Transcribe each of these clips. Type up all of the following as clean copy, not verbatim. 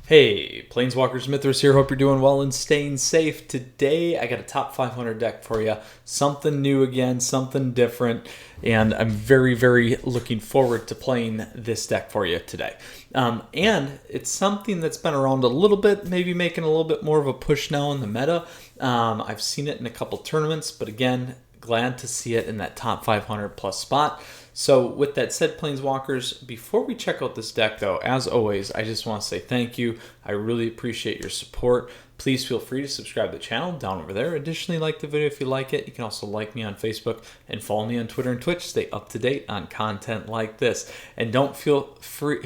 Hey, Planeswalkers, Mythras here. Hope you're doing well and staying safe. Today, I got a top 500 deck for you. Something new again, something different, and I'm very looking forward to playing this deck for you today. And it's something that's been around a little bit, maybe making a little bit more of a push now in the meta. I've seen it in a couple tournaments, but again, glad to see it in that top 500 plus spot. So with that said, Planeswalkers, before we check out this deck though, as always, I just want to say thank you. I really appreciate your support. Please feel free to subscribe to the channel down over there. Additionally, like the video if you like it. You can also like me on Facebook and follow me on Twitter and Twitch. Stay up to date on content like this. And feel free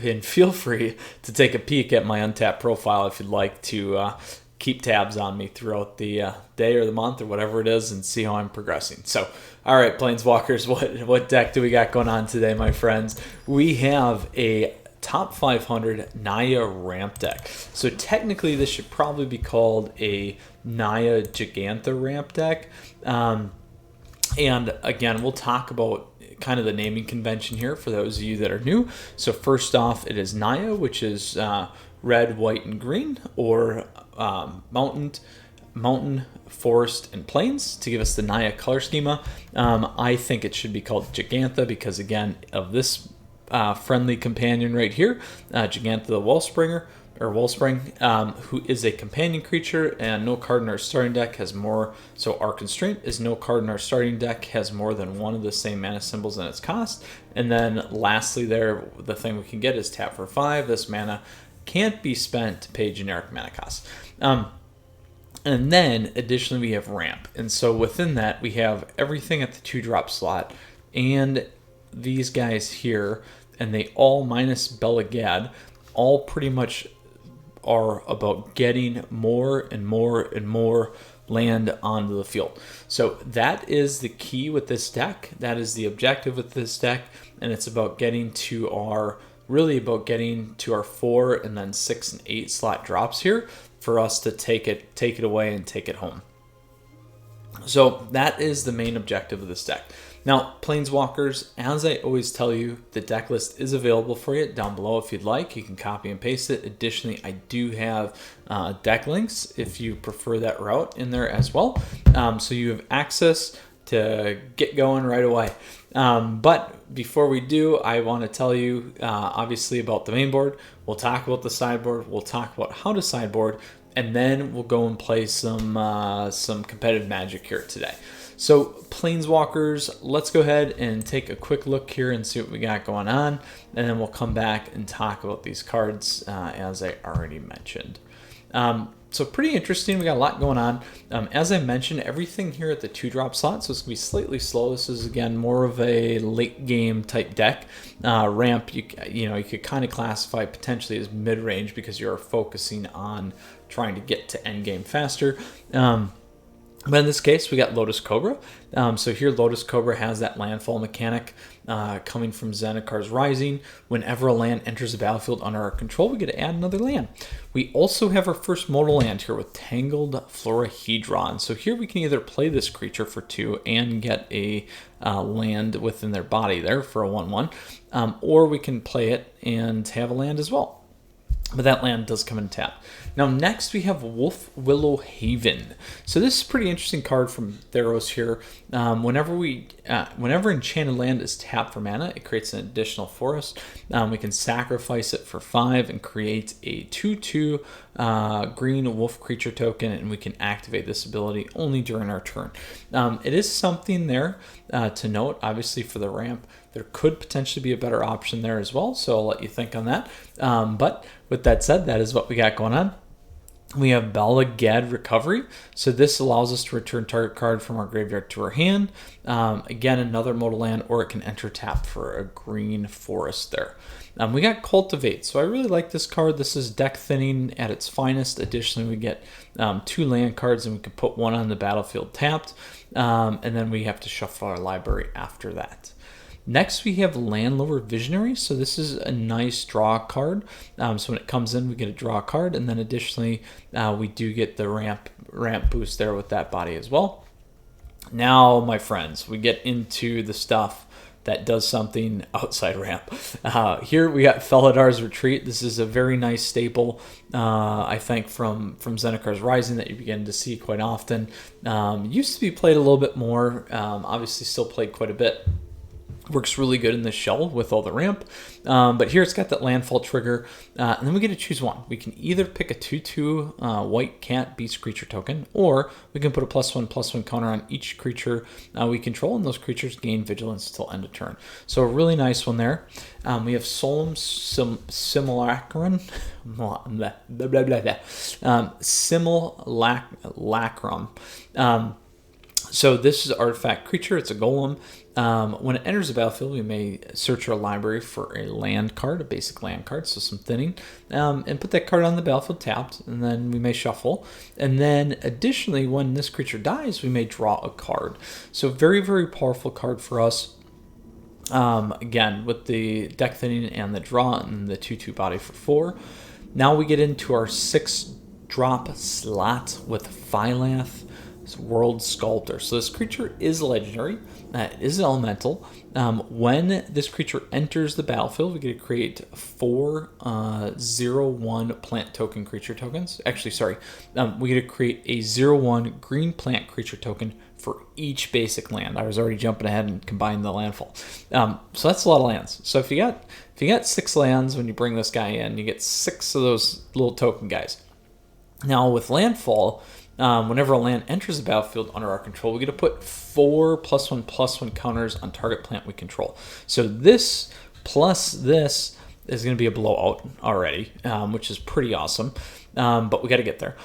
to take a peek at my untapped profile if you'd like to keep tabs on me throughout the day or the month or whatever it is and see how I'm progressing. So, all right, Planeswalkers, what deck do we got going on today, my friends? We have a top 500 Naya Ramp deck. So technically this should probably be called a Naya Jegantha Ramp deck. And again, we'll talk about kind of the naming convention here for those of you that are new. So first off, it is Naya, which is red, white, and green, or mountain, forest, and plains to give us the Naya color schema. I think it should be called Jegantha because, again, of this friendly companion right here, Jegantha the Wellspring, who is a companion creature, and no card in our starting deck has more. So our constraint is no card in our starting deck has more than one of the same mana symbols in its cost. And then lastly there, the thing we can get is tap for 5. This mana can't be spent to pay generic mana cost. And then additionally we have ramp. And so within that we have everything at the 2-drop slot and these guys here, and they all minus Bella Gad, all pretty much are about getting more and more land onto the field. So that is the key with this deck. That is the objective with this deck, and it's about getting to our 4 and then 6 and 8 slot drops here for us to take it away and take it home. So that is the main objective of this deck. Now, Planeswalkers, as I always tell you, the deck list is available for you down below if you'd like. You can copy and paste it. Additionally, I do have deck links if you prefer that route in there as well. So you have access to get going right away. But before we do, I want to tell you obviously about the main board. We'll talk about the sideboard. We'll talk about how to sideboard, and then we'll go and play some competitive Magic here today. So Planeswalkers, let's go ahead and take a quick look here and see what we got going on, and then we'll come back and talk about these cards as I already mentioned. So pretty interesting. We got a lot going on. As I mentioned, everything here at the 2-drop slot, so it's gonna be slightly slow. This is again more of a late game type deck. Ramp, you could kind of classify potentially as mid range because you're focusing on trying to get to end game faster. But in this case, we got Lotus Cobra. So here, Lotus Cobra has that landfall mechanic coming from Zendikar's Rising. Whenever a land enters the battlefield under our control, we get to add another land. We also have our first modal land here with Tangled Florahedron. So here we can either play this creature for 2 and get a land within their body there for a 1/1, or we can play it and have a land as well. But that land does come in tap. Now next we have Wolf Willow Haven. So this is a pretty interesting card from Theros here. Whenever enchanted land is tapped for mana, it creates an additional forest. We can sacrifice it for 5 and create a 2/2 green wolf creature token, and we can activate this ability only during our turn. It is something there to note, obviously for the ramp. There could potentially be a better option there as well, so I'll let you think on that. But with that said, that is what we got going on. We have Bella Gad Recovery. So this allows us to return target card from our graveyard to our hand. Again, another modal land, or it can enter tap for a green forest there. We got Cultivate. So I really like this card. This is deck thinning at its finest. Additionally, we get 2 land cards, and we can put 1 on the battlefield tapped. And then we have to shuffle our library after that. Next, we have Landlower Visionary. So this is a nice draw card. So when it comes in, we get a draw card, and then additionally, we do get the ramp boost there with that body as well. Now, my friends, we get into the stuff that does something outside ramp. Here we got Feladar's Retreat. This is a very nice staple, I think, from Zendikar Rising that you begin to see quite often. Used to be played a little bit more, obviously still played quite a bit. Works really good in the shell with all the ramp. But here it's got that landfall trigger. And then we get to choose one. We can either pick a 2/2 white cat beast creature token, or we can put a +1/+1 counter on each creature we control, and those creatures gain vigilance until end of turn. So a really nice one there. We have Solemn Simulacrum. Simulacrum. So this is an artifact creature. It's a golem. When it enters the battlefield, we may search our library for a land card, a basic land card, so some thinning, and put that card on the battlefield tapped, and then we may shuffle. And then additionally, when this creature dies, we may draw a card. So very, very powerful card for us. Again, with the deck thinning and the draw and the 2/2 body for 4. Now we get into our 6-drop slot with Phylath. World Sculptor. So this creature is legendary. It is elemental. When this creature enters the battlefield, we get to create 4 0/1 plant token creature tokens. Actually, sorry. We get to create a 0/1 green plant creature token for each basic land. I was already jumping ahead and combining the landfall. So that's a lot of lands. So if you got 6 lands when you bring this guy in, you get 6 of those little token guys. Now with landfall, whenever a land enters the battlefield under our control, we get to put 4 +1/+1 counters on target plant we control. So this plus this is going to be a blowout already, which is pretty awesome. But we got to get there.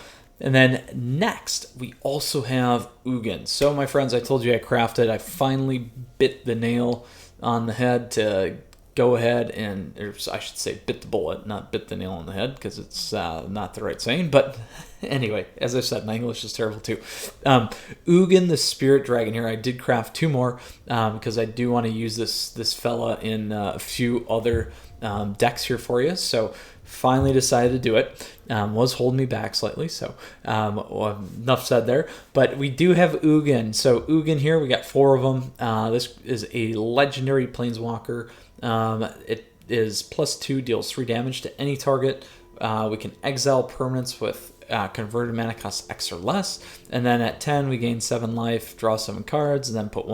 And then next, we also have Ugin. So my friends, I told you I crafted. I finally bit the nail on the head to go ahead and, or I should say bit the bullet, not bit the nail on the head, because it's not the right saying. But anyway, as I said, my English is terrible too. Ugin the Spirit Dragon here. I did craft 2 more because I do want to use this fella in a few other decks here for you. So finally decided to do it. Was holding me back slightly, so enough said there. But we do have Ugin. So Ugin here, we got 4 of them. This is a legendary planeswalker. It is +2, deals 3 damage to any target. We can exile permanents with converted mana cost X or less, and then at 10 we gain 7 life, draw 7 cards, and then put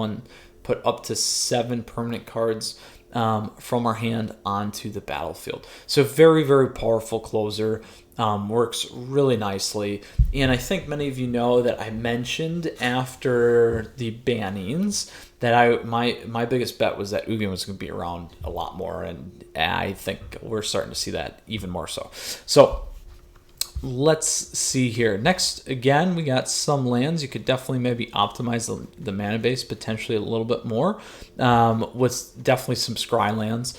up to 7 permanent cards from our hand onto the battlefield. So very, very powerful closer. Works really nicely. And I think many of you know that I mentioned after the bannings that my biggest bet was that Ugin was going to be around a lot more, and I think we're starting to see that even more so. So let's see here. Next, again, we got some lands. You could definitely maybe optimize the mana base potentially a little bit more with definitely some scry lands.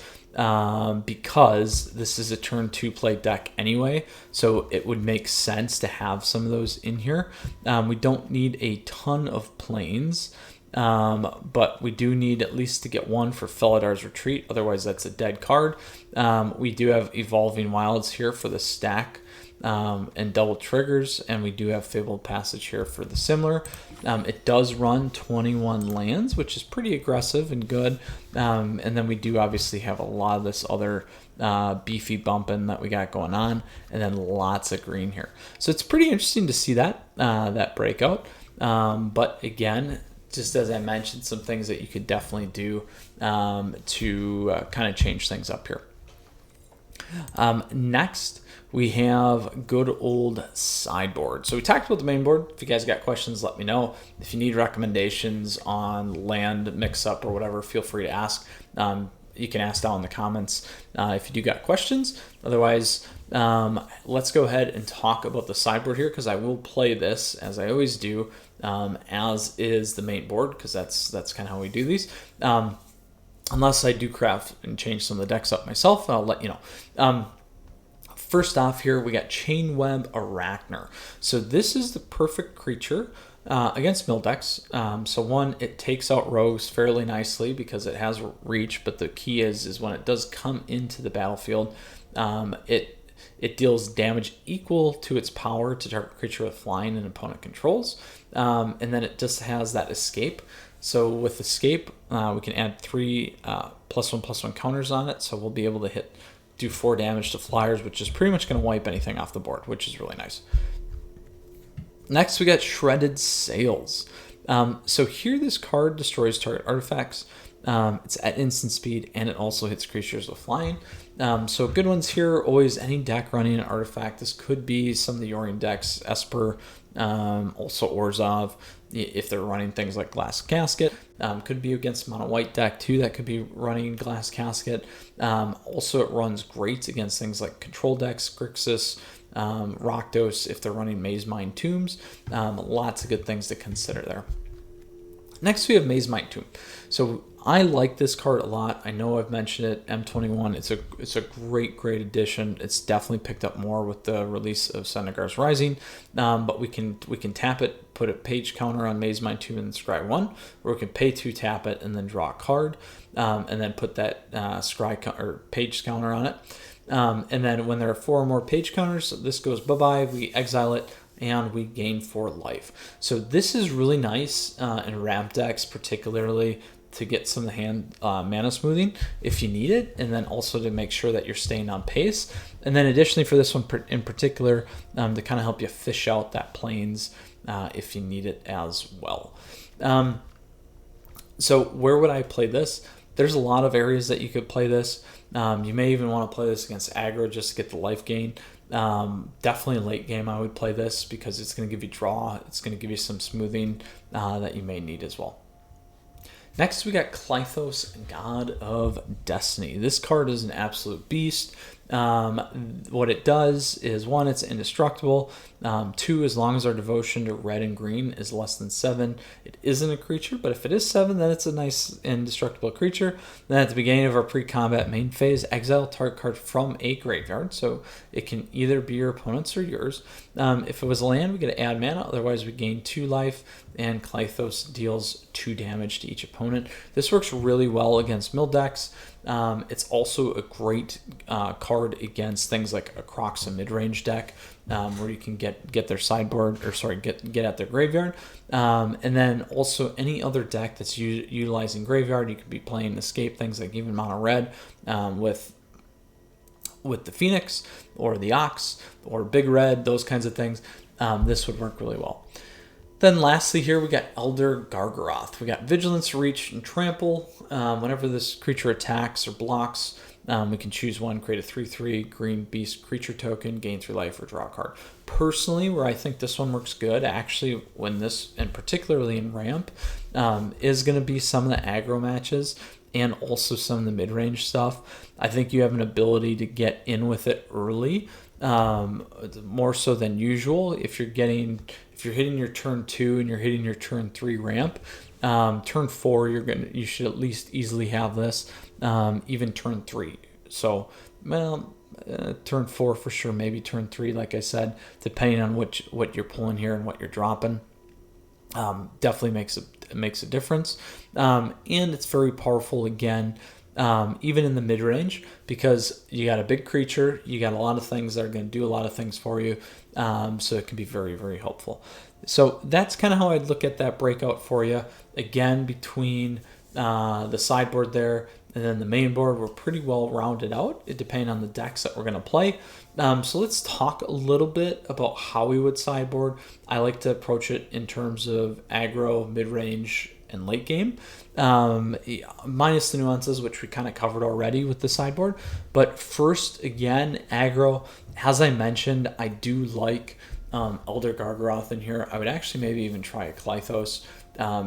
Because this is a turn 2 play deck anyway, so it would make sense to have some of those in here. We don't need a ton of planes, but we do need at least to get 1 for Feladar's Retreat, otherwise that's a dead card. We do have Evolving Wilds here for the stack and double triggers, and we do have Fabled Passage here for the similar. It does run 21 lands, which is pretty aggressive and good. And then we do obviously have a lot of this other beefy bumping that we got going on, and then lots of green here. So it's pretty interesting to see that breakout. But again, just as I mentioned, some things that you could definitely do to kind of change things up here. Next, we have good old sideboard. So we talked about the main board. If you guys got questions, let me know. If you need recommendations on land mix-up or whatever, feel free to ask. You can ask down in the comments if you do got questions. Otherwise, let's go ahead and talk about the sideboard here, because I will play this, as I always do, as is the main board, because that's kind of how we do these. Unless I do craft and change some of the decks up myself, I'll let you know. First off here, we got Chainweb Arachner. So this is the perfect creature against mill decks. So one, it takes out rogues fairly nicely because it has reach, but the key is when it does come into the battlefield, it deals damage equal to its power to target creature with flying and opponent controls. And then it just has that escape. So with Escape, we can add 3 +1/+1 counters on it, so we'll be able to do 4 damage to flyers, which is pretty much going to wipe anything off the board, which is really nice. Next, we got Shredded Sails. So here, this card destroys target artifacts. It's at instant speed, and it also hits creatures with flying. So good ones here, always any deck running an artifact. This could be some of the Yorion decks, Esper, also Orzhov, if they're running things like Glass Casket. Could be against mono white deck too, that could be running Glass Casket. Also, it runs great against things like control decks, Grixis, Rakdos, if they're running Maze Mine Tombs. Lots of good things to consider there. Next, we have Maze Mine Tomb. So I like this card a lot. I know I've mentioned it, M21. It's a great addition. It's definitely picked up more with the release of Syndergaard's Rising. But we can tap it, put a page counter on Maze Mine Tomb and scry 1, or we can pay 2, tap it, and then draw a card, and then put that or page counter on it. And then when there are 4 or more page counters, this goes bye-bye, we exile it, and we gain 4 life. So this is really nice in ramp decks, particularly to get some of the hand mana smoothing if you need it, and then also to make sure that you're staying on pace. And then additionally for this one in particular, to kind of help you fish out that plains if you need it as well. So where would I play this? There's a lot of areas that you could play this. You may even want to play this against aggro just to get the life gain. Definitely late game I would play this because it's going to give you draw. It's going to give you some smoothing that you may need as well. Next, we got Clythos, God of Destiny. This card is an absolute beast. What it does is, 1, it's indestructible. 2, as long as our devotion to red and green is less than 7, it isn't a creature, but if it is 7, then it's a nice indestructible creature. Then at the beginning of our pre-combat main phase, exile target card from a graveyard, so it can either be your opponent's or yours. If it was a land, we get to add mana, otherwise we gain 2 life, and Clythos deals 2 damage to each opponent. This works really well against mill decks. It's also a great card against things like a Croxa mid-range deck, where you can get their sideboard, or sorry, get at their graveyard. And then also any other deck that's utilizing graveyard, you could be playing Escape, things like even mono red with the Phoenix or the Ox or Big Red, those kinds of things. This would work really well. Then lastly here, we got Elder Gargaroth. We got Vigilance, Reach, and Trample. Whenever this creature attacks or blocks, we can choose one, create a 3/3 green beast creature token, gain 3 life, or draw a card. Personally, where I think this one works good, actually, when this, and particularly in ramp, is going to be some of the aggro matches and also some of the mid-range stuff. I think you have an ability to get in with it early, more so than usual. If you're hitting your turn 2 and you're hitting your turn 3 ramp, turn 4 you should at least easily have this, even turn 3. So, well, turn 4 for sure, maybe turn 3, like I said, depending on what you're pulling here and what you're dropping. Definitely makes a difference, and it's very powerful again. Even in the mid-range, because you got a big creature, you got a lot of things that are going to do a lot of things for you, so it can be very helpful. So that's kind of how I'd look at that breakout for you. Again, between the sideboard there and then the main board, we're pretty well rounded out, depending on the decks that we're going to play. So let's talk a little bit about how we would sideboard. I like to approach it in terms of aggro, mid-range, and late game, minus the nuances, which we kind of covered already with the sideboard. But first, again, aggro, as I mentioned, I do like Elder Gargaroth in here. I would actually maybe even try a Clythos,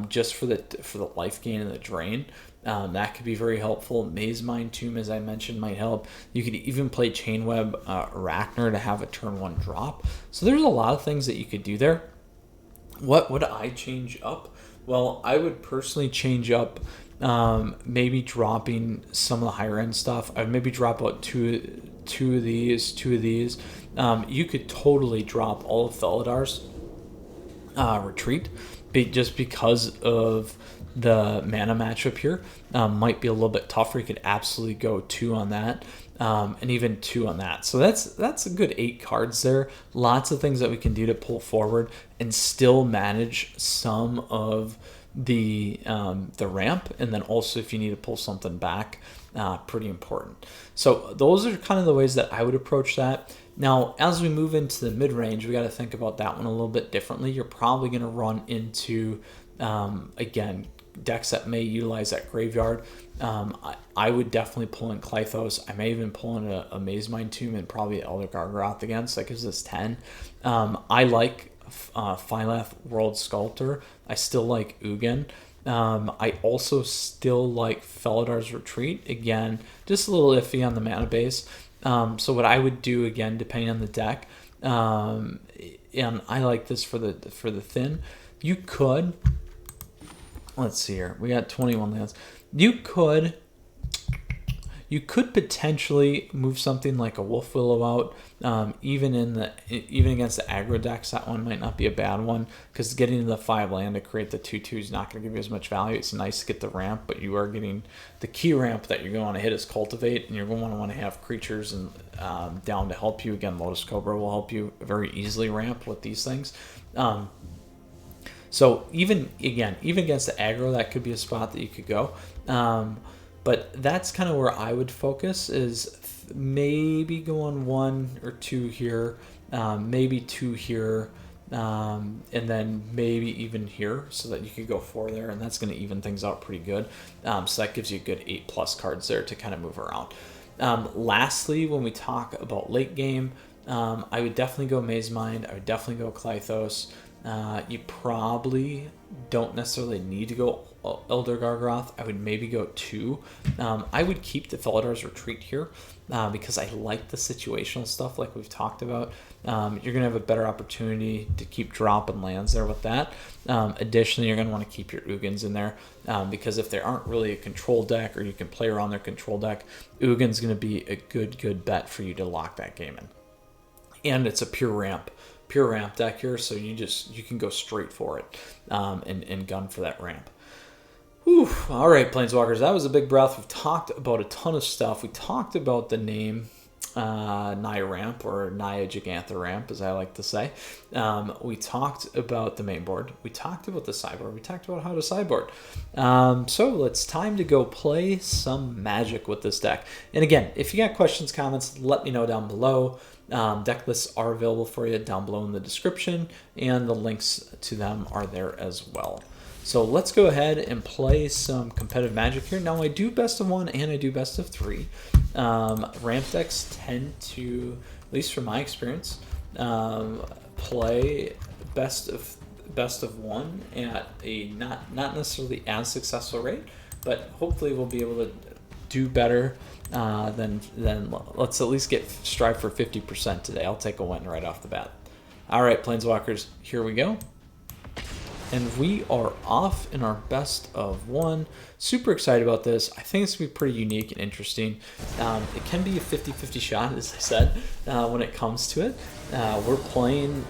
just for the life gain and the drain. That could be very helpful. Maze Mine Tomb, as I mentioned, might help. You could even play Chainweb Arachner to have a turn 1 drop. So there's a lot of things that you could do there. What would I change up? Well, I would personally change up, maybe dropping some of the higher end stuff. I'd maybe drop out two of these. You could totally drop all of Theladar's Retreat, just because of the mana matchup here. Might be a little bit tougher. You could absolutely go 2 on that. And even 2 on that. So that's a good 8 cards there. Lots of things that we can do to pull forward and still manage some of the ramp, and then also if you need to pull something back, pretty important. So those are kind of the ways that I would approach that. Now, as we move into the mid-range, we got to think about that one a little bit differently. You're probably going to run into, again, decks that may utilize that graveyard. I would definitely pull in Clythos. I may even pull in a Maze Mind Tomb and probably Elder Gargaroth against. That gives us 10. I like Phylath World Sculptor. I still like Ugin. I also still like Felidor's Retreat. Again, just a little iffy on the mana base. So what I would do, again, depending on the deck, and I like this for the thin, you could, let's see here, we got 21 lands. You could potentially move something like a Wolf Willow out, even against the aggro decks. That one might not be a bad one, because getting to the 5 land to create the 2/2 is not going to give you as much value. It's nice to get the ramp, but you are getting the key ramp that you're going to want to hit is Cultivate, and you're going to want to have creatures and down to help you. Again, Lotus Cobra will help you very easily ramp with these things. So even against the aggro, that could be a spot that you could go. But that's kind of where I would focus, is maybe going 1 or 2 here, maybe 2 here, and then maybe even here, so that you could go 4 there, and that's going to even things out pretty good. So that gives you a good 8+ cards there to kind of move around. Lastly, when we talk about late game, I would definitely go Maze Mind. I would definitely go Clythos. You probably don't necessarily need to go Elder Gargaroth. I would maybe go 2. I would keep the Felidor's Retreat here, because I like the situational stuff like we've talked about. You're going to have a better opportunity to keep dropping lands there with that. Additionally, you're going to want to keep your Ugins in there, because if they aren't really a control deck, or you can play around their control deck, Ugin's going to be a good bet for you to lock that game in. And it's a pure ramp deck here, so you can go straight for it, and gun for that ramp. Whew. All right, Planeswalkers, that was a big breath. We've talked about a ton of stuff. We talked about the name Naya Ramp, or Naya Jegantha Ramp, as I like to say. We talked about the main board. We talked about the sideboard. We talked about how to sideboard. So it's time to go play some Magic with this deck. And again, if you got questions, comments, let me know down below. Deck lists are available for you down below in the description, and the links to them are there as well. So let's go ahead and play some competitive Magic here. Now, I do best of 1 and I do best of 3. Ramp decks tend to, at least from my experience, play best of 1 at a not necessarily as successful rate, but hopefully we'll be able to do better than let's at least strive for 50% today. I'll take a win right off the bat. All right, Planeswalkers, here we go. And we are off in our best of 1. Super excited about this. I think it's going to be pretty unique and interesting. It can be a 50-50 shot, as I said, when it comes to it. We're playing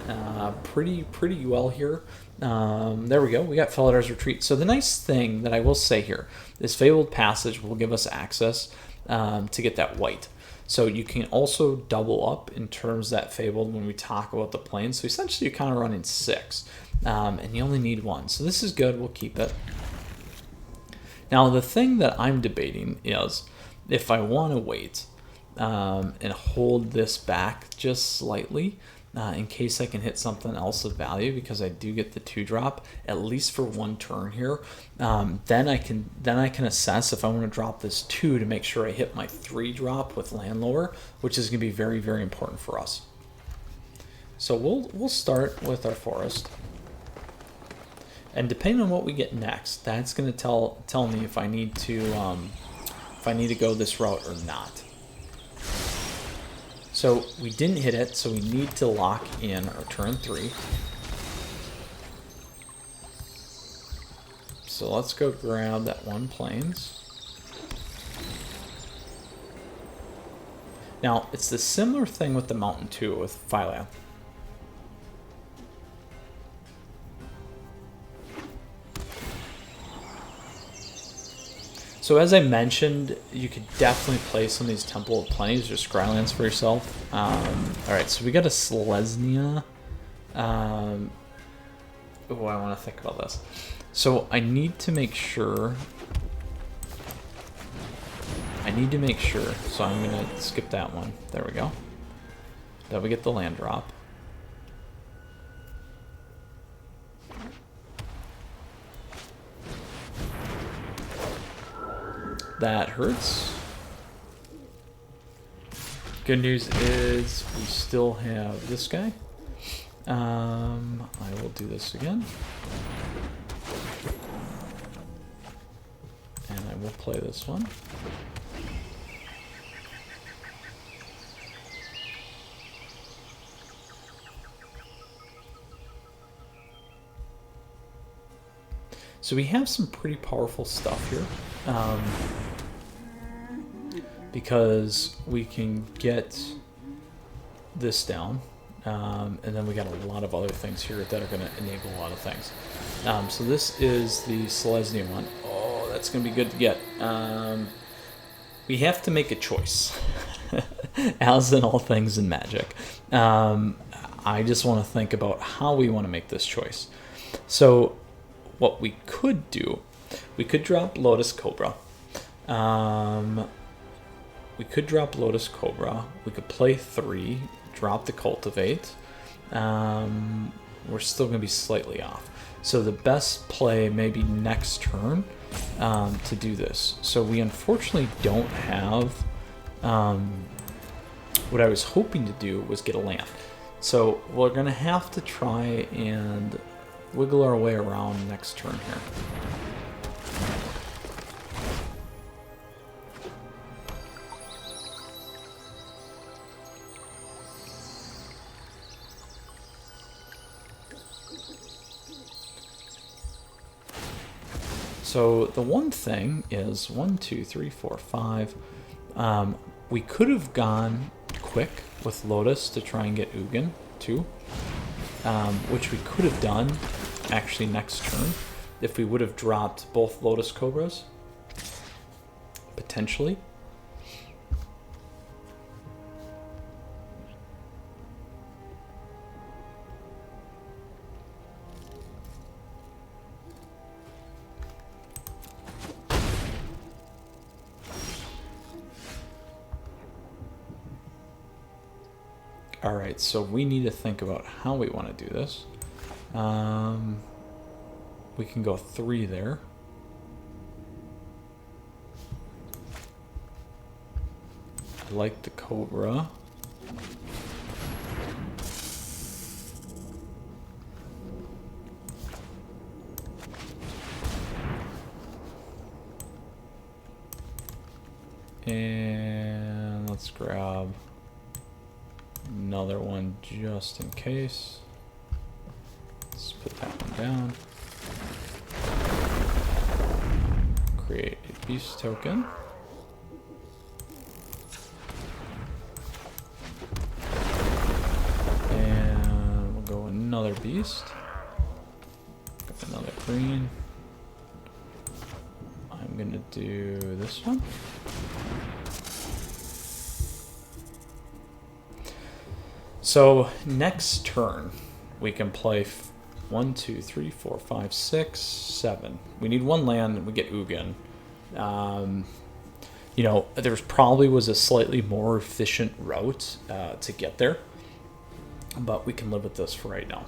pretty well here. There we go. We got Felidor's Retreat. So the nice thing that I will say here is Fabled Passage will give us access to get that white. So you can also double up in terms of that Fabled when we talk about the planes. So essentially you're kind of running 6. And you only need 1. So this is good. We'll keep it. Now, the thing that I'm debating is if I want to wait and hold this back just slightly in case I can hit something else of value, because I do get the 2-drop at least for 1 turn here. Then I can assess if I want to drop this 2 to make sure I hit my 3-drop with Landlower, which is going to be very, very important for us. So we'll start with our Forest. And depending on what we get next, that's going to tell me if I need to go this route or not. So we didn't hit it, so we need to lock in our turn 3. So let's go grab that 1 plains. Now, it's the similar thing with the Mountain 2 with Phylath. So as I mentioned, you could definitely play some of these Temple of Plenties or Scrylands for yourself. Alright, so we got a Selesnya. Oh, I want to think about this. So I need to make sure. So I'm going to skip that one. There we go. That we get the land drop. That hurts. Good news is we still have this guy. I will do this again. And I will play this one. So we have some pretty powerful stuff here. Because we can get this down. And then we got a lot of other things here that are going to enable a lot of things. So this is the Selesnya one. Oh, that's going to be good to get. We have to make a choice, as in all things in Magic. I just want to think about how we want to make this choice. So what we could do, we could drop Lotus Cobra. We could drop Lotus Cobra. We could play 3, drop the Cultivate. We're still going to be slightly off. So the best play maybe next turn to do this. So we unfortunately don't have... what I was hoping to do was get a land. So we're going to have to try and wiggle our way around next turn here. So the one thing is 1, 2, 3, 4, 5. We could have gone quick with Lotus to try and get Ugin too, which we could have done actually next turn if we would have dropped both Lotus Cobras potentially. Alright, so we need to think about how we want to do this. We can go 3 there. I like the Cobra. And let's grab another one just in case. Let's put that one down. Create a beast token. And we'll go another beast. Got another green. I'm gonna do this one. So next turn, we can play 1, 2, 3, 4, 5, 6, 7. We need 1 land and we get Ugin. You know, there probably was a slightly more efficient route to get there, but we can live with this for right now.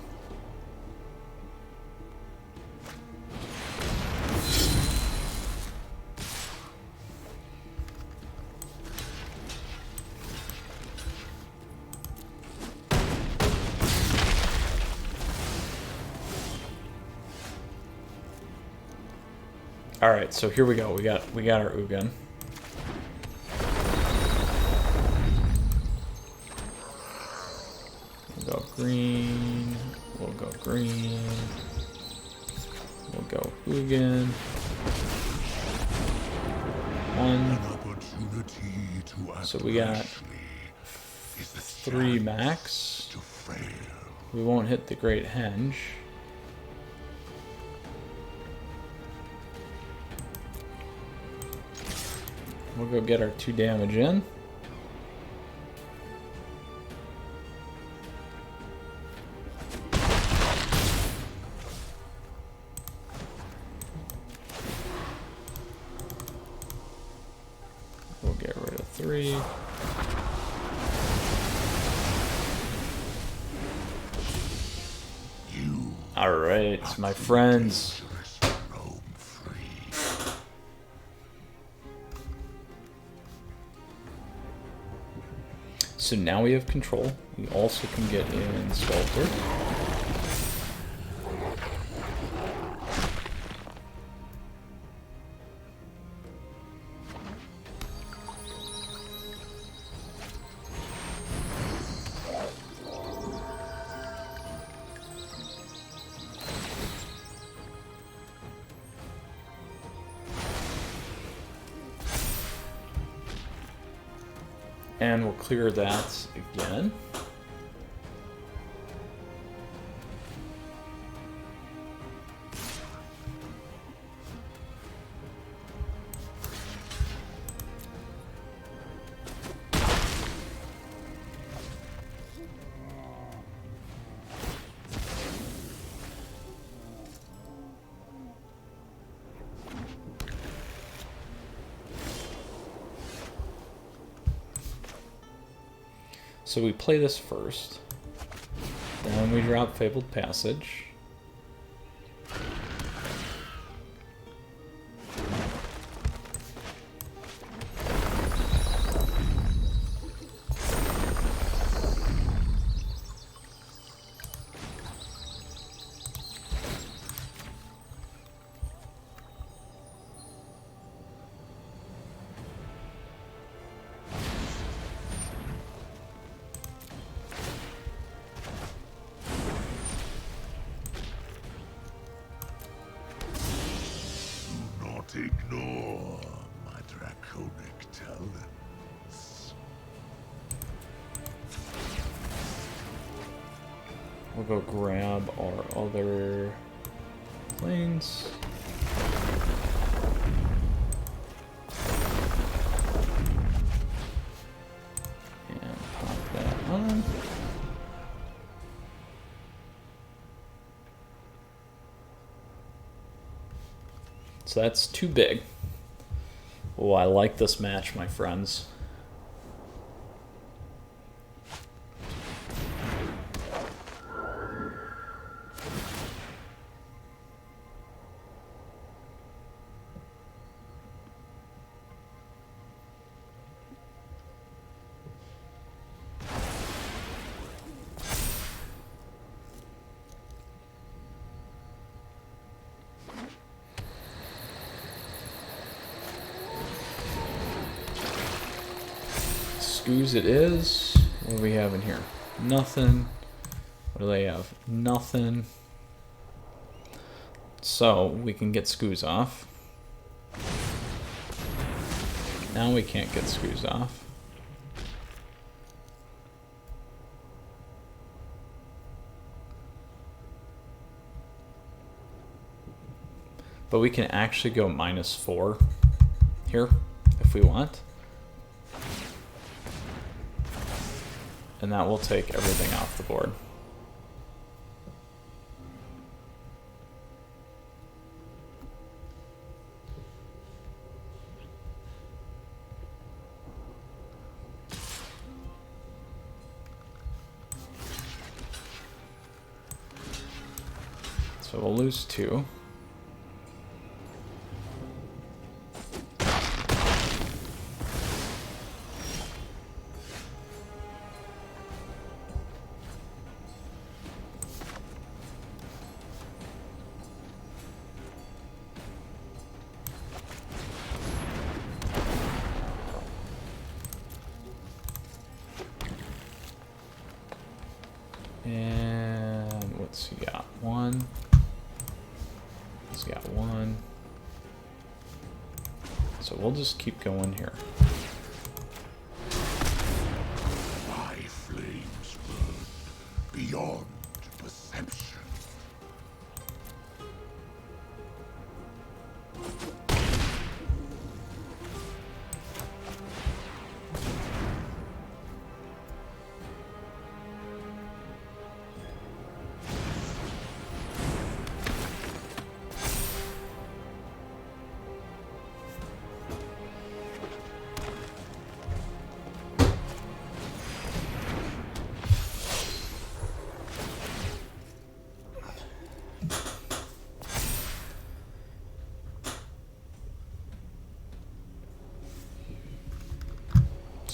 All right, so here we go. We got our Ugin. We'll go green. We'll go green. We'll go Ugin. 1. So we got 3 max. We won't hit the Great Henge. We'll go get our 2 damage in. 3. Alright, my friends. So now we have control. We also can get in Sculptor. And we'll clear that again. So we play this first, then we drop Fabled Passage. Ignore my draconic talents. We'll go grab our other planes. And pop that on. So that's too big. Oh, I like this match, my friends. Screws it is. What do we have in here? Nothing. What do they have? Nothing. So we can get Screws off. Now we can't get Screws off. But we can actually go -4 here if we want. And that will take everything off the board. So we'll lose 2. And what's he got? 1. He's got 1. So we'll just keep going here. My flames burn beyond perception.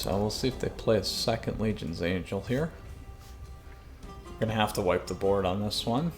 So we'll see if they play a second Legion's Angel here. We're gonna have to wipe the board on this one.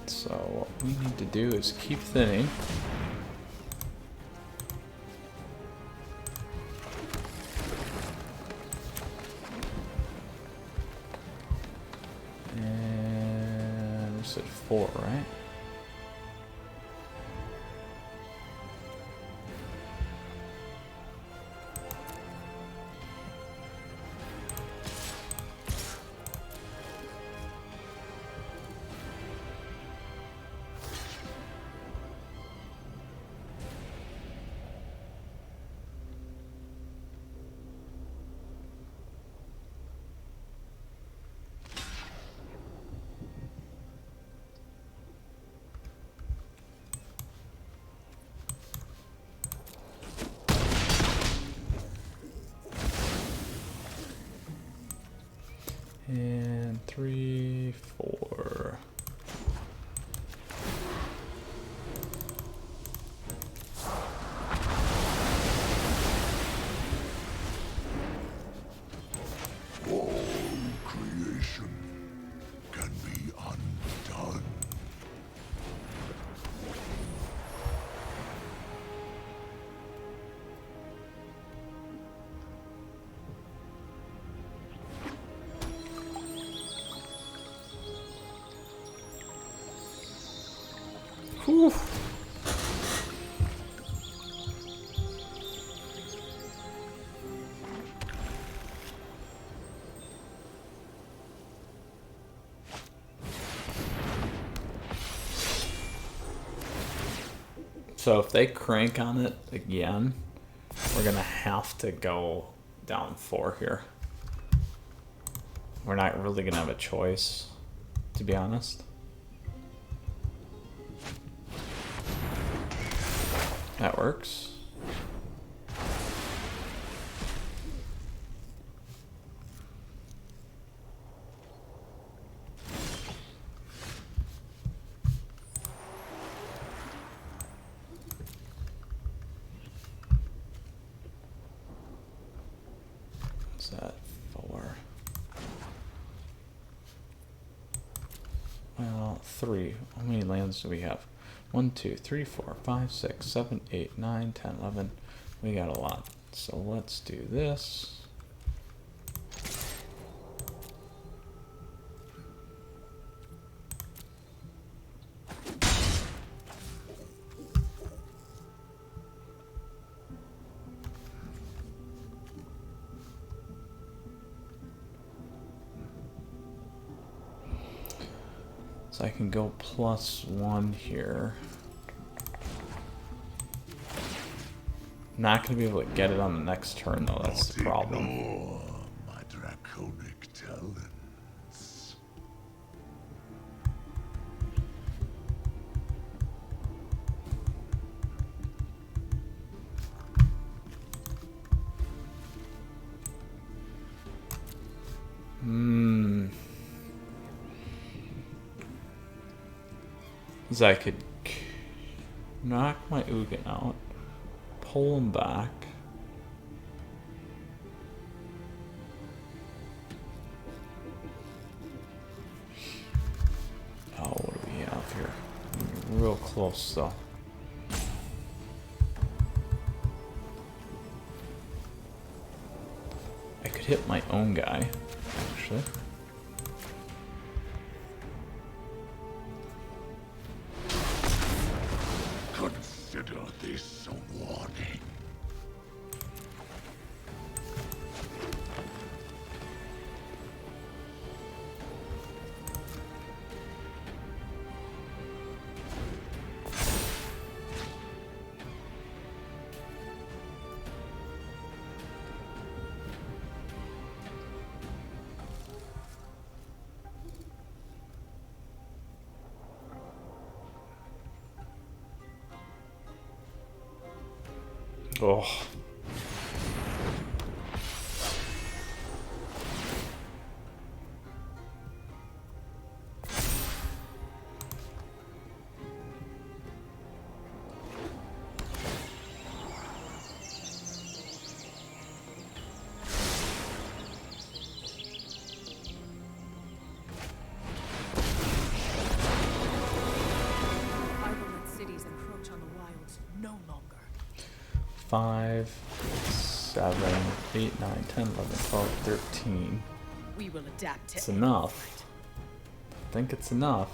So what we need to do is keep thinning. And we said 4, right? And 3, 4. All creation can be undone. Whew. So if they crank on it again, we're gonna have to go down 4 here. We're not really gonna have a choice, to be honest. That works. What's that for? Well, 3. How many lands do we have? 1, 2, 3, 4, 5, 6, 7, 8, 9, 10, 11. We got a lot. So let's do this. So I can go +1 here. Not gonna be able to get it on the next turn though, that's the problem. Ignore my draconic talents. Because I could knock my Ugin out, pull him back. Oh, what do we have here? Real close though. I could hit my own guy, actually. Consider this a warning. Oh. Cities encroach on the wilds no longer. 5, 7, 8, 9, 10, 11, 12, 13. We will adapt to It's enough. I think it's enough.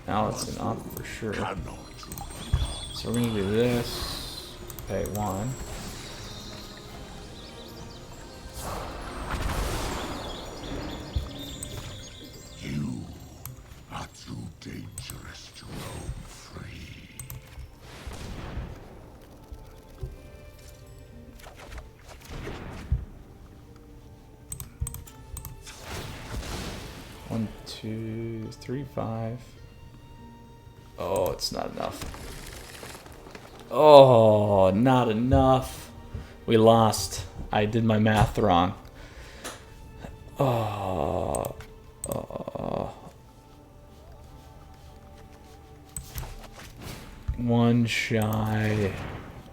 Now it's enough for sure. So we're gonna do this. Pay 1. You are too dangerous to roam free. One, 2, 3, 5. Oh, it's not enough. Oh, not enough. We lost. I did my math wrong. Oh. One shy.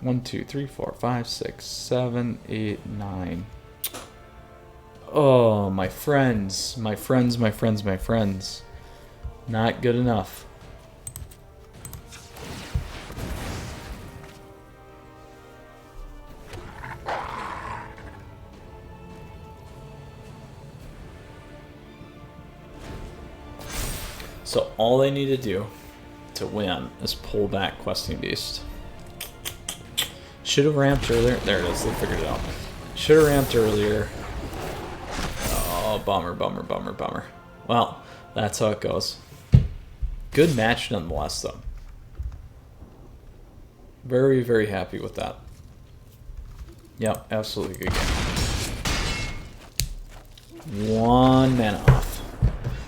1, 2, 3, 4, 5, 6, 7, 8, 9. Oh, my friends. My friends, my friends, my friends. Not good enough. So all they need to do to win is pull back Questing Beast. Should have ramped earlier. There it is. They figured it out. Should have ramped earlier. Oh, bummer, bummer, bummer, bummer. Well, that's how it goes. Good match nonetheless, though. Very, very happy with that. Yep, absolutely good game. 1 mana off.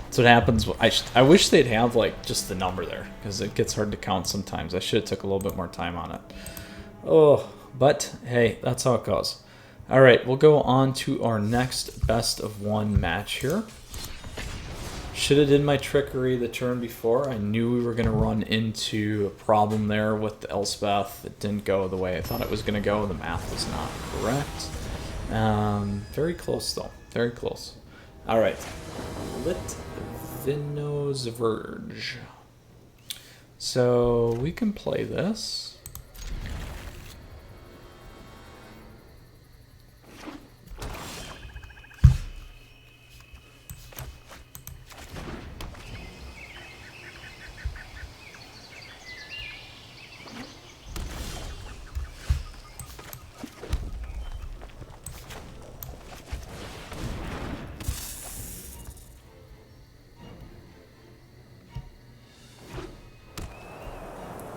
That's what happens. I wish they'd have like just the number there, because it gets hard to count sometimes. I should have took a little bit more time on it. Oh, but hey, that's how it goes. All right, we'll go on to our next best of 1 match here. Should have did my trickery the turn before. I knew we were going to run into a problem there with the Elspeth. It didn't go the way I thought it was going to go. The math was not correct. Very close though. Very close. All right. Litvin's Verge. So we can play this.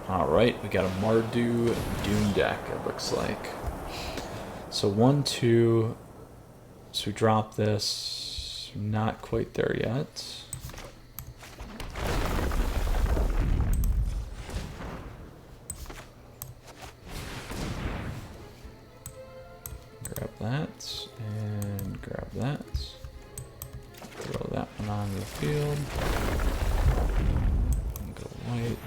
Alright, we got a Mardu Doom deck, it looks like. So 1, 2. So we drop this. Not quite there yet. Grab that, and grab that. Throw that one on the field. And go white.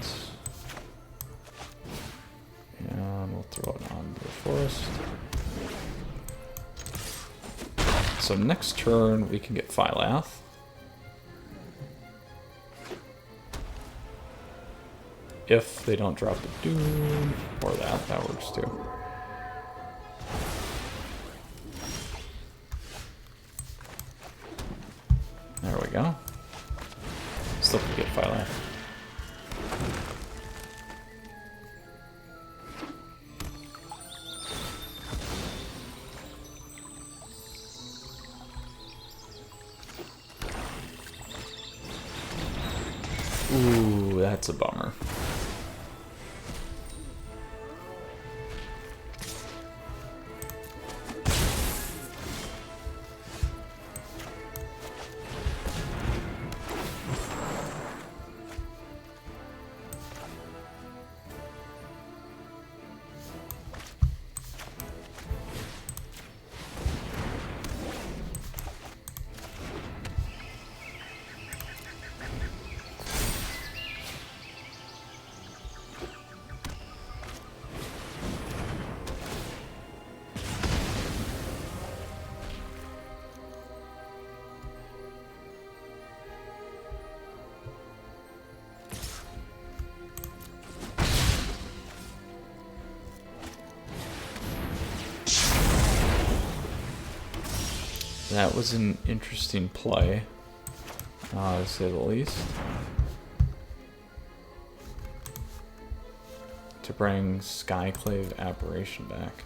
And we'll throw it on the forest. So next turn we can get Phylath. If they don't drop the Doom, or that works too. There we go. Still can get Phylath. Ooh, that's a bummer. That was an interesting play, to say the least. To bring Skyclave Aberration back.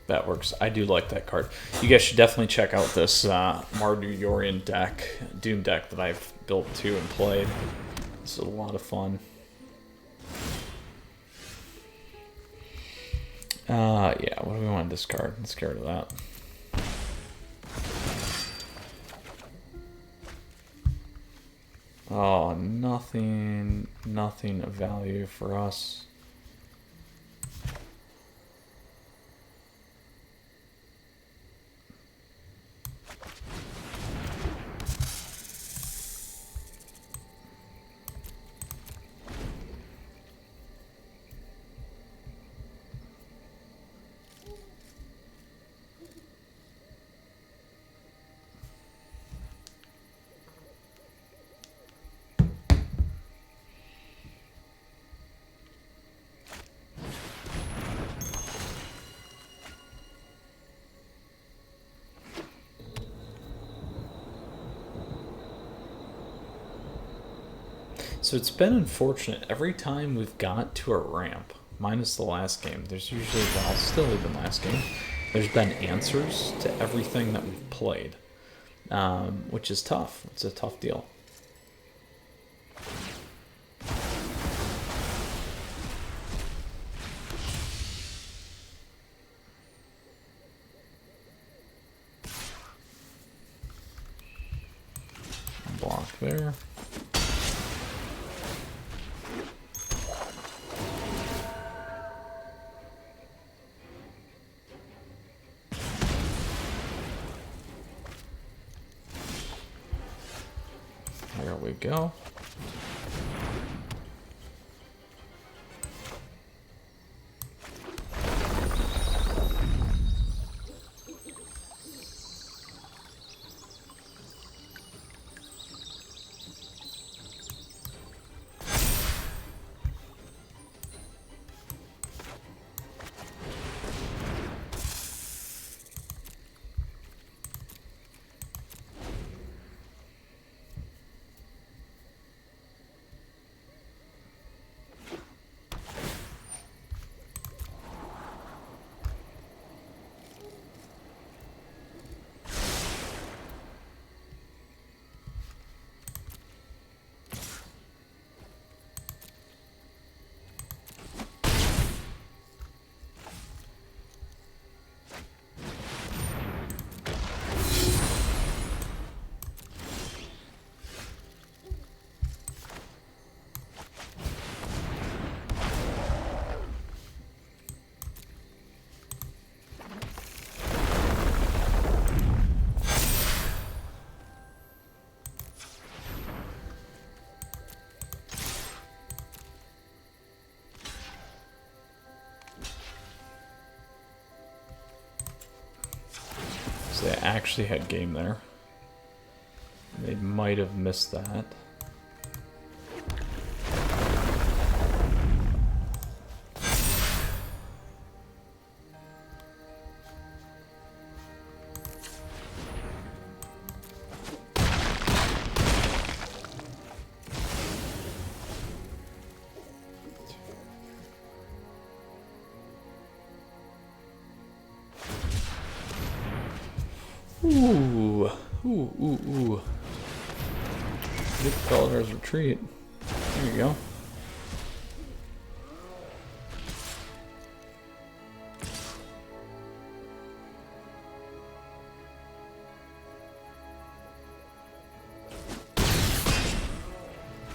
That works. I do like that card. You guys should definitely check out this Mardu Yorion Doom deck that I've built too and played. This is a lot of fun. Yeah, what do we want to discard? Let's get rid of that. Oh, nothing of value for us. So it's been unfortunate. Every time we've got to a ramp, minus the last game, there's usually, well, still even last game, there's been answers to everything that we've played, which is tough. It's a tough deal. Block there. There we go. So they actually had game there. They might have missed that. Ooh. Get Bellator's retreat. There you go.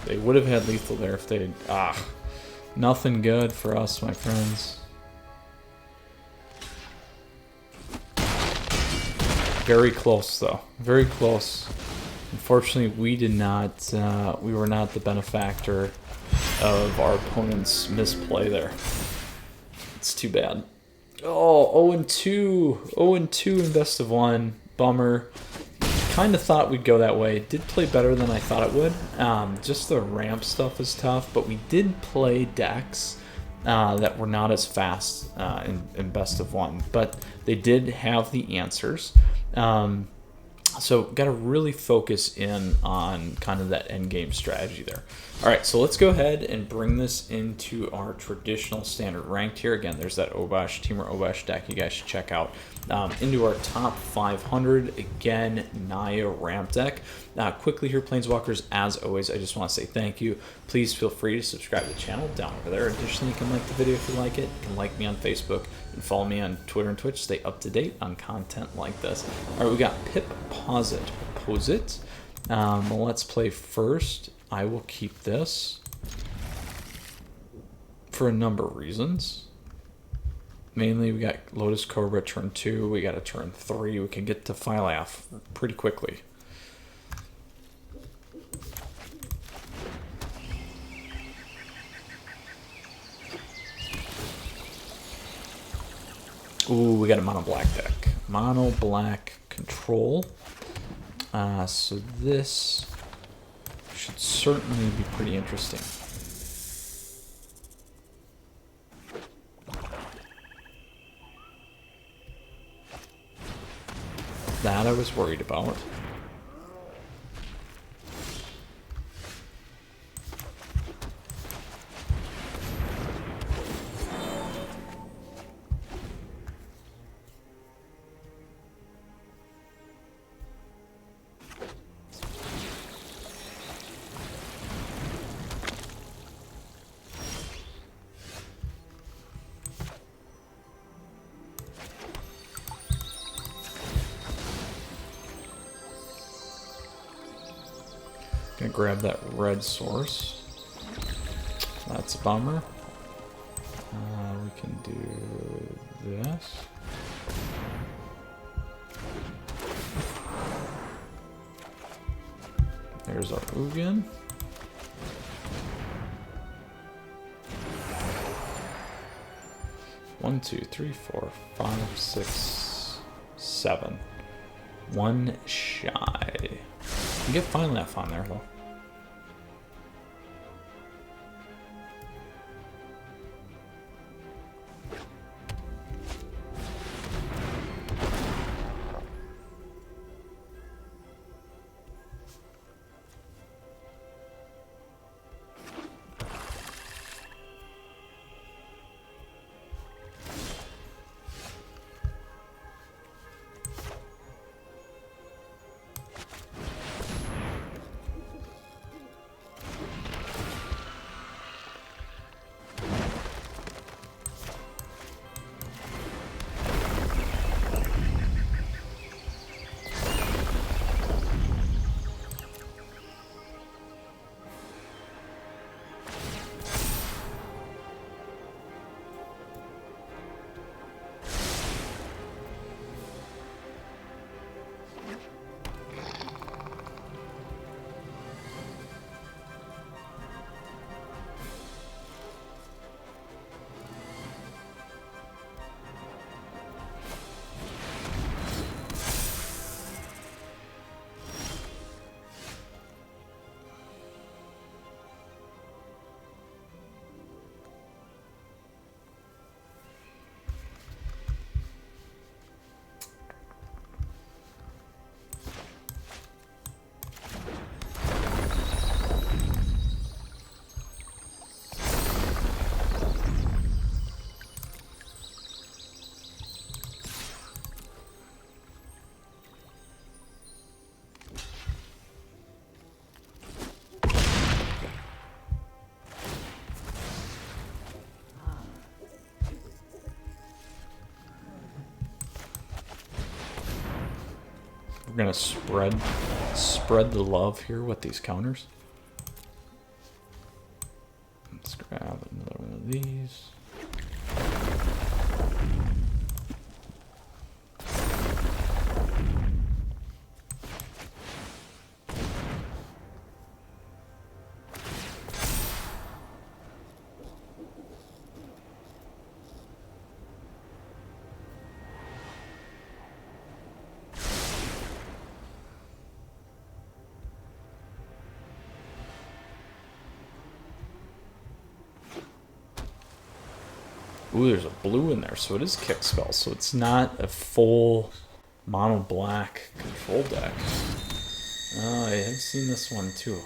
They would have had lethal there if they had... nothing good for us, my friends. Very close, though. Very close. Unfortunately, we did not. We were not the benefactor of our opponent's misplay there. It's too bad. Oh, 0-2. 0-2 in best of one. Bummer. Kind of thought we'd go that way. Did play better than I thought it would. Just the ramp stuff is tough, but we did play decks that were not as fast in best of one, but they did have the answers. So got to really focus in on kind of that end game strategy there. All right, so let's go ahead and bring this into our traditional standard ranked here. Again, there's that Obash, Teamer Obash deck you guys should check out. Into our top 500, again, Naya Ramp deck. Quickly here, Planeswalkers, as always, I just want to say thank you. Please feel free to subscribe to the channel down over there. Additionally, you can like the video if you like it. You can like me on Facebook and follow me on Twitter and Twitch. Stay up to date on content like this. All right, we got Pip Posit. Well, let's play first. I will keep this for a number of reasons. Mainly, we got Lotus Cobra turn 2. We got a turn 3. We can get to Phylaf pretty quickly. Ooh, we got a mono black deck. Mono black control. So this should certainly be pretty interesting. That I was worried about. Gonna grab that red source. That's a bummer. We can do this. There's our Ugin. One, two, three, four, 5, 6, 7. One shy. You get Phylaf on there though. We're gonna spread the love here with these counters. Let's grab another one of these. Ooh, there's a blue in there, so it is kick spell. So it's not a full mono black control deck. Oh, I have seen this one too.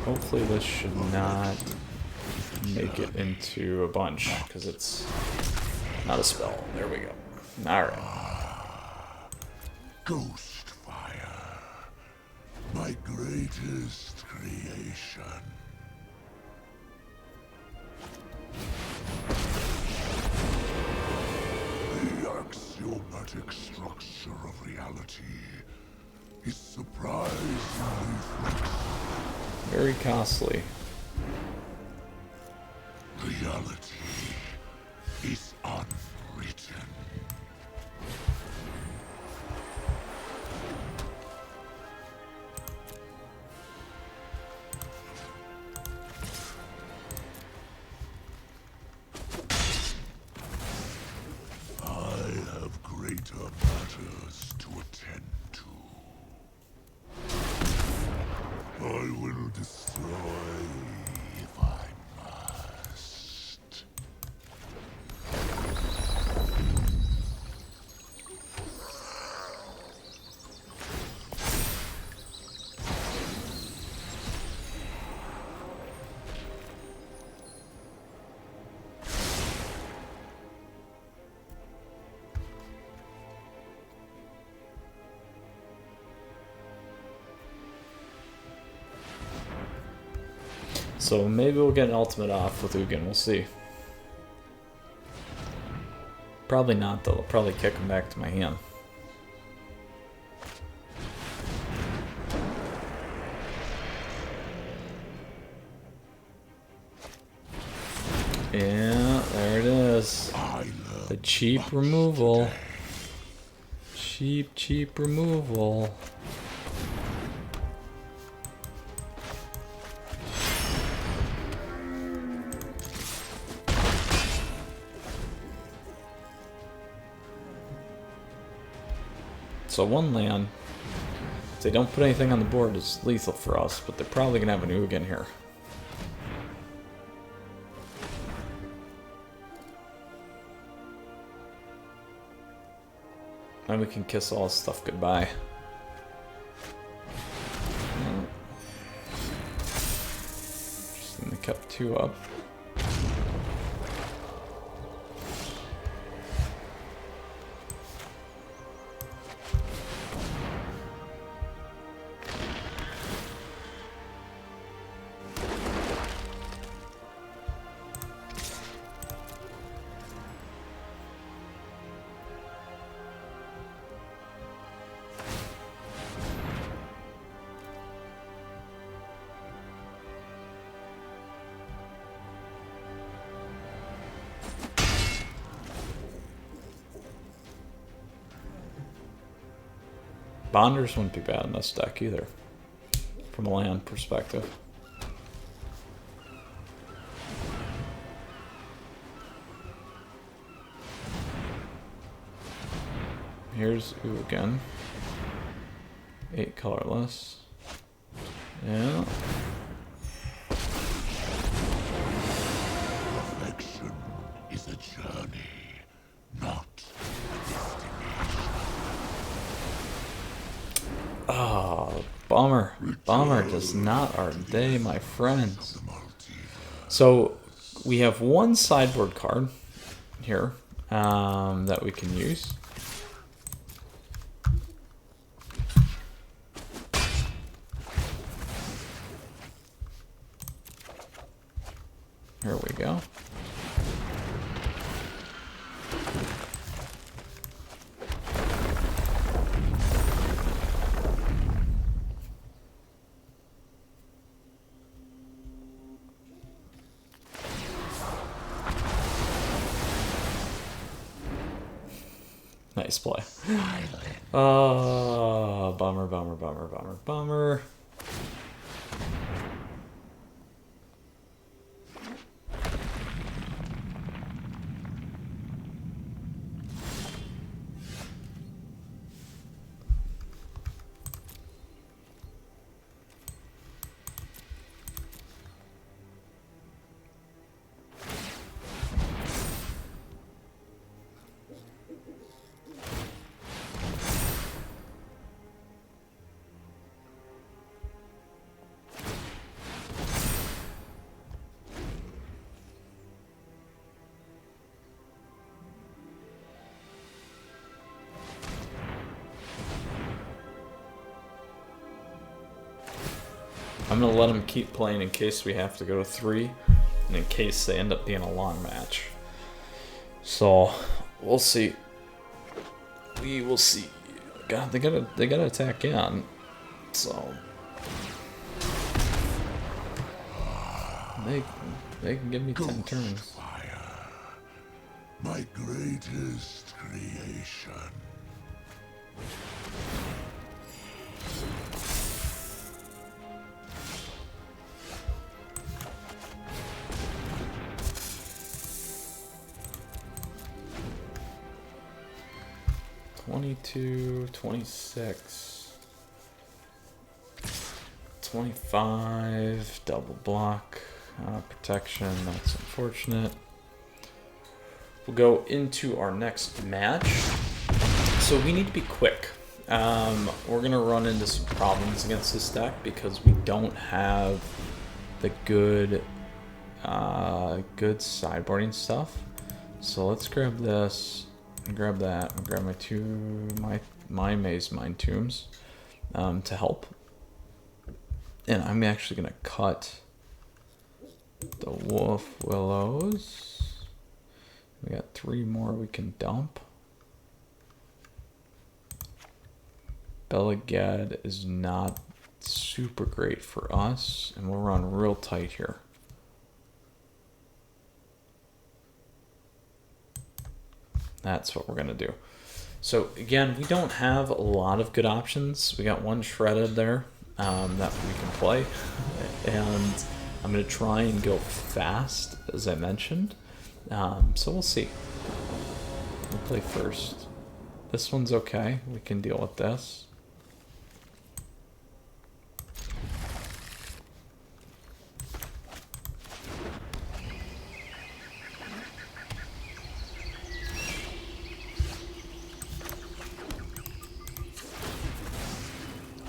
Hopefully this should not make it into a bunch, because it's not a spell. There we go. Alright. Ghost fire, my greatest creation. The axiomatic structure of reality is surprisingly flexible. Very costly. Reality is unwritten. I have greater matters to attend to. I will destroy if I must. So maybe we'll get an ultimate off with Ugin, we'll see. Probably not though, I'll probably kick him back to my hand. Yeah, there it is. The cheap removal. Cheap removal. So one land, if they don't put anything on the board, is lethal for us, but they're probably going to have an Ugin here. And we can kiss all this stuff goodbye. Just need to kept 2 up. Bonders wouldn't be bad in this deck either, from a land perspective. Here's Ugin. 8 colorless. Yeah. Perfection is a journey, not a destination. Oh, bummer. Bummer, just not our day, my friends. So, we have one sideboard card here that we can use. Here we go. Nice play. Oh, bummer, bummer, bummer, bummer, bummer. I'm going to let them keep playing in case we have to go to 3, and in case they end up being a long match. So, we'll see. We will see. God, they gotta attack in. So they can give me 10 turns. Fire, my greatest creation. $22, $26, $25, double block, protection, that's unfortunate. We'll go into our next match. So we need to be quick. We're gonna run into some problems against this deck because we don't have the good sideboarding stuff. So let's grab this. Grab that. I'll grab my Maze Mind Tombs to help. And I'm actually gonna cut the Wolf Willows. We got 3 more we can dump. Belagad is not super great for us, and we'll run real tight here. That's what we're going to do. So again, we don't have a lot of good options. We got one shredded there that we can play. And I'm going to try and go fast, as I mentioned. So we'll see. We'll play first. This one's okay. We can deal with this.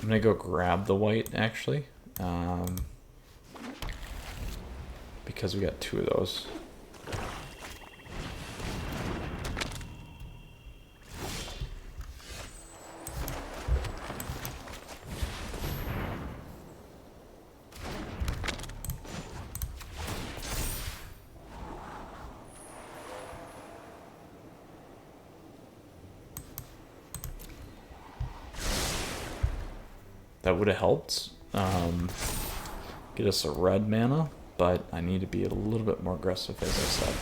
I'm gonna go grab the white actually, because we got 2 of those. That would have helped get us a red mana, but I need to be a little bit more aggressive, as I said.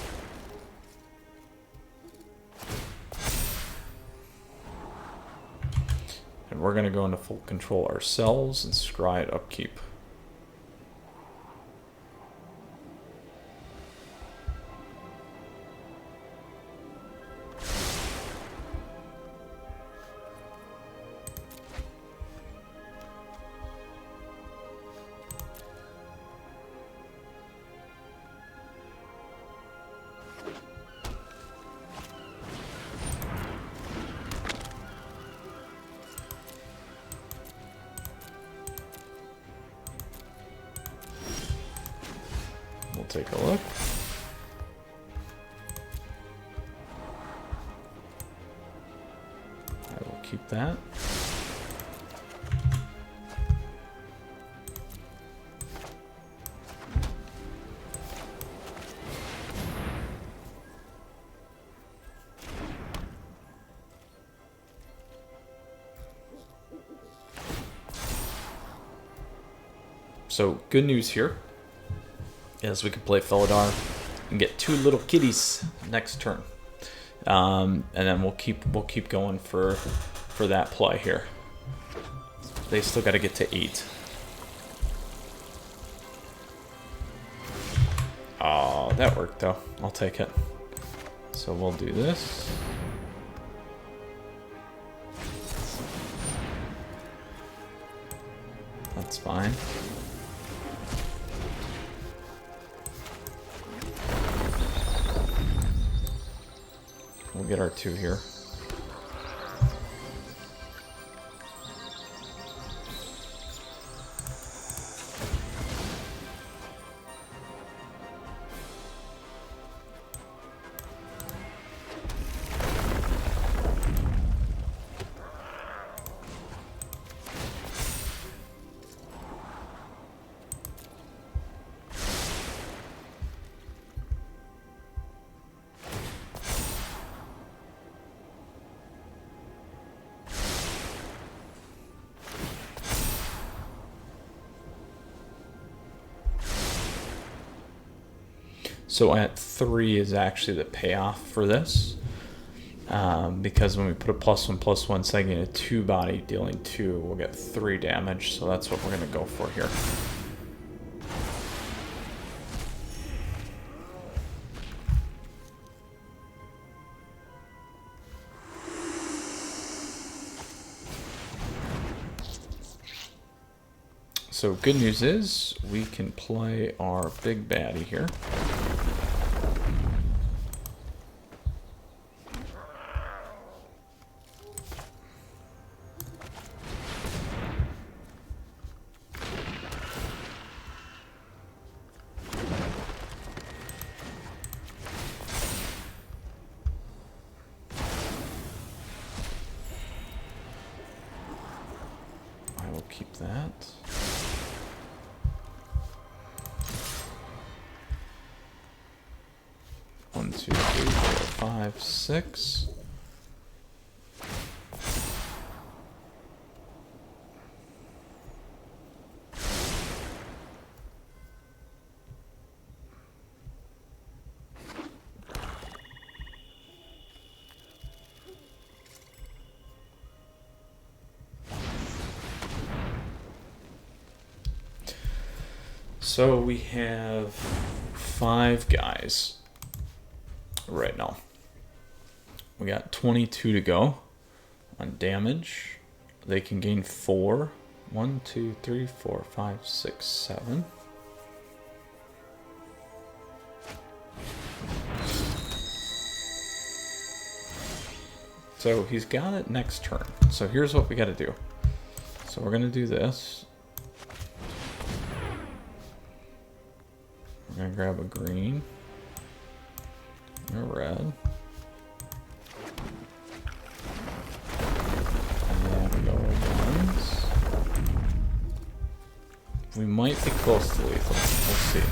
And we're going to go into full control ourselves and scry upkeep. Take a look. like that. So good news here is we can play Felidar and get 2 little kitties next turn, and then we'll keep going for that play here. They still got to get to 8. Oh, that worked though. I'll take it. So we'll do this. That's fine. We'll get our 2 here. So at 3 is actually the payoff for this, because when we put a +1/+1 second a 2 body dealing 2, we'll get 3 damage. So that's what we're gonna go for here. So good news is we can play our big baddie here. I will keep that. One, 2, 3, 4, 5, 6. So we have 5 guys right now. We got 22 to go on damage. They can gain 4. 1, 2, 3, 4, 5, 6, 7. So he's got it next turn. So here's what we got to do. So we're going to do this. We're going to grab a green. A red. And then we go ones. We might be close to lethal. We'll see.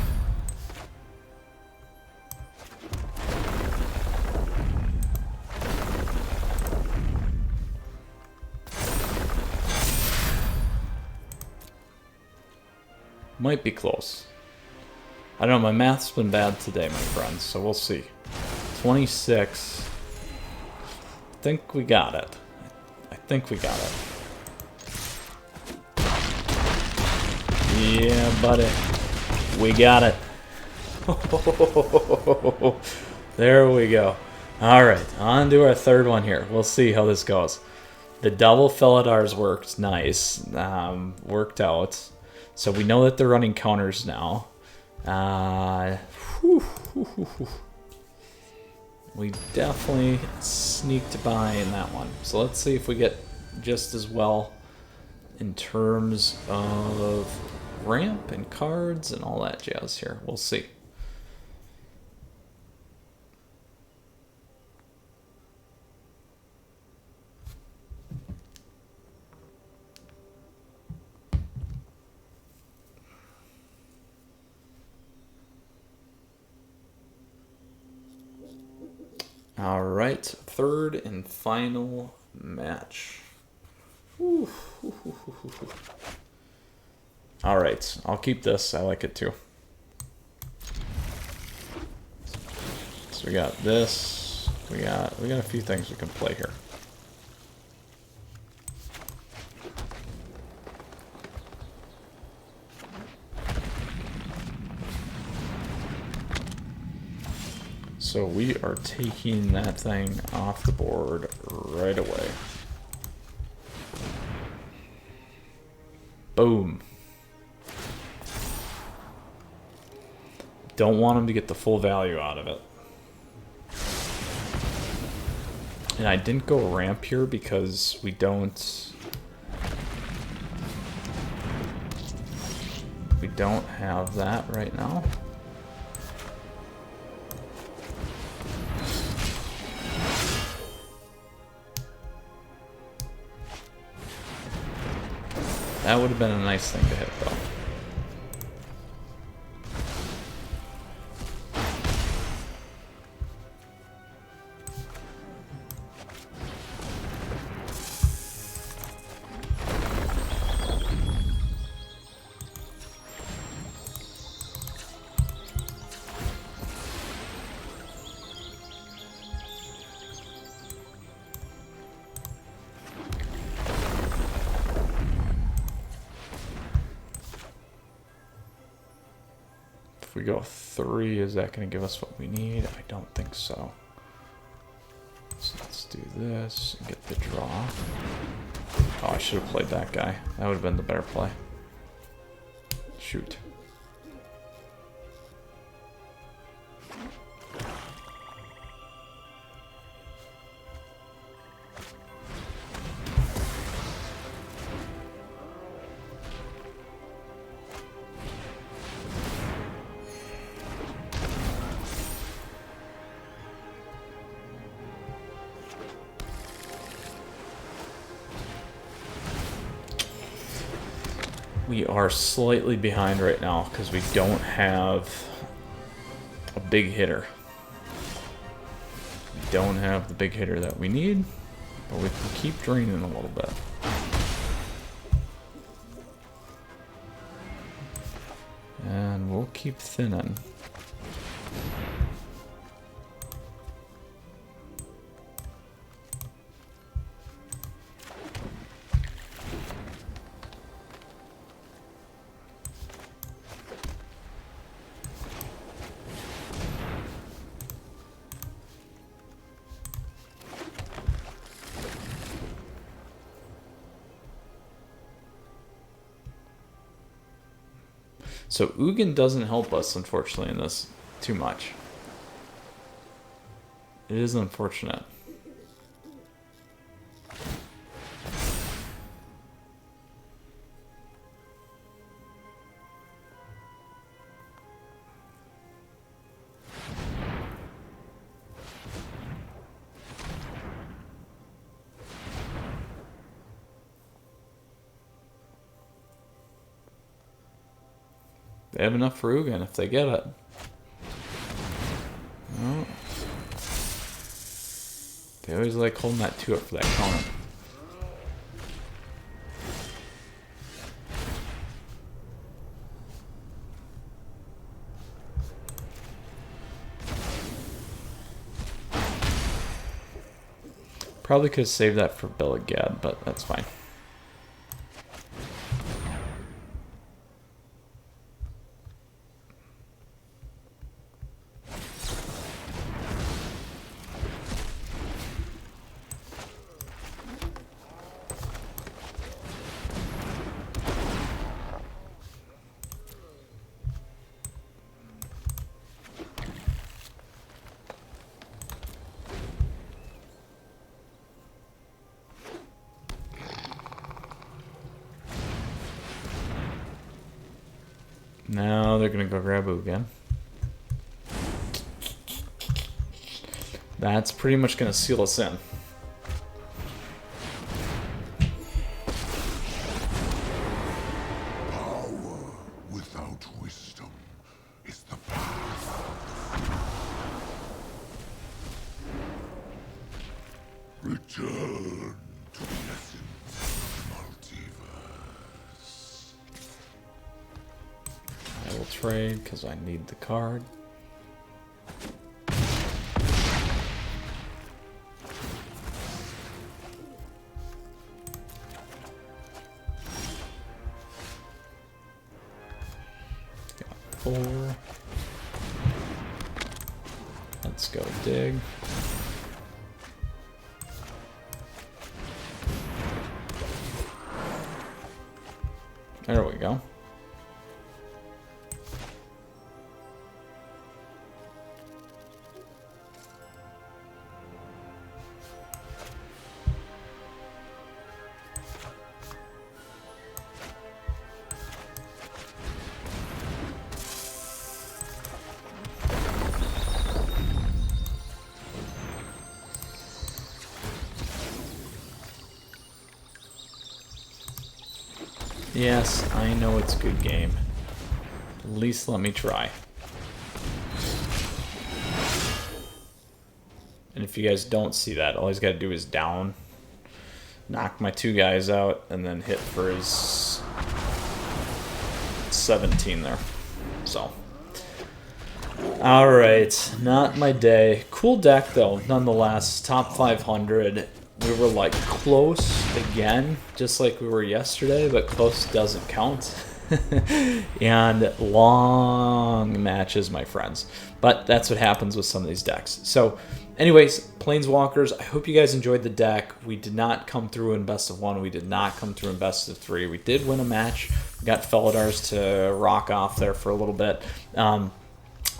Might be close. I don't know, my math's been bad today, my friends, so we'll see. 26. I think we got it. I think we got it. Yeah, buddy. We got it. There we go. Alright, on to our 3rd one here. We'll see how this goes. The double Felidars worked nice. Worked out. So we know that they're running counters now. We definitely sneaked by in that one. So let's see if we get just as well in terms of ramp and cards and all that jazz here. We'll see. All right, third and final match. Ooh. All right, I'll keep this. I like it too. So we got this. We got a few things we can play here. So we are taking that thing off the board right away. Boom. Don't want him to get the full value out of it. And I didn't go ramp here because we don't have that right now. That would have been a nice thing to hit, though. If we go 3, is that going to give us what we need? I don't think so. So let's do this and get the draw. Oh, I should have played that guy. That would have been the better play. Shoot. We are slightly behind right now because we don't have a big hitter. We don't have the big hitter that we need, but we can keep draining a little bit. And we'll keep thinning. So Ugin doesn't help us, unfortunately, in this too much. It is unfortunate. They have enough for Ugin if they get it. Oh. They always like holding that 2 up for that counter. Probably could have saved that for Belagad, but that's fine. Now they're gonna go grab Ugin. That's pretty much gonna seal us in. Power without wisdom is the path. We'll trade because I need the card. Got 4. Let's go dig. There we go. Yes, I know it's a good game. At least let me try. And if you guys don't see that, all he's got to do is down, knock my 2 guys out, and then hit for his 17 there. So, alright, not my day. Cool deck though, nonetheless. Top 500. We were like close again, just like we were yesterday, but close doesn't count. And long matches, my friends. But that's what happens with some of these decks. So anyways, Planeswalkers, I hope you guys enjoyed the deck. We did not come through in best of 1. We did not come through in best of 3. We did win a match. We got Felidars to rock off there for a little bit.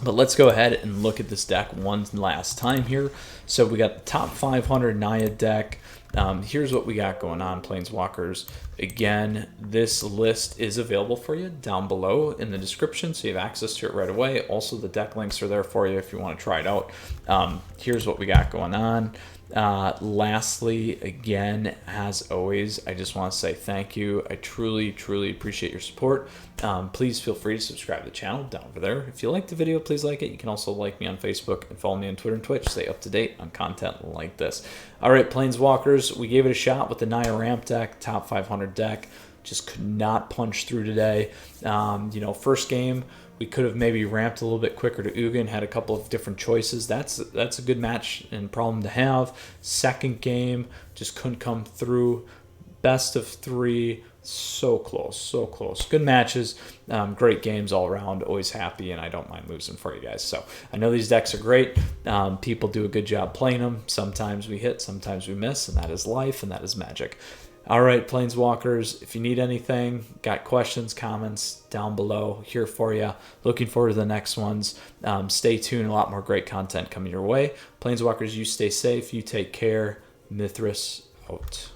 But let's go ahead and look at this deck one last time here. So we got the top 500 Naya deck. Here's what we got going on, Planeswalkers. Again, this list is available for you down below in the description, so you have access to it right away. Also, the deck links are there for you if you want to try it out. Here's what we got going on. Lastly, again, as always, I just want to say thank you. I truly appreciate your support. Please feel free to subscribe to the channel down over there. If you liked the video, please like it. You can also like me on Facebook and follow me on Twitter and Twitch. Stay up to date on content like this. All right, Planeswalkers, we gave it a shot with the Naya Ramp deck, top 500 deck. Just could not punch through today. You know, first game, we could have maybe ramped a little bit quicker to Ugin, had a couple of different choices. That's a good match and problem to have. Second game, just couldn't come through. Best of 3, so close, so close. Good matches, great games all around. Always happy, and I don't mind losing for you guys. So I know these decks are great. People do a good job playing them. Sometimes we hit, sometimes we miss, and that is life, and that is magic. All right, Planeswalkers, if you need anything, got questions, comments down below, here for you. Looking forward to the next ones. Stay tuned, a lot more great content coming your way. Planeswalkers, you stay safe, you take care. Mythras out.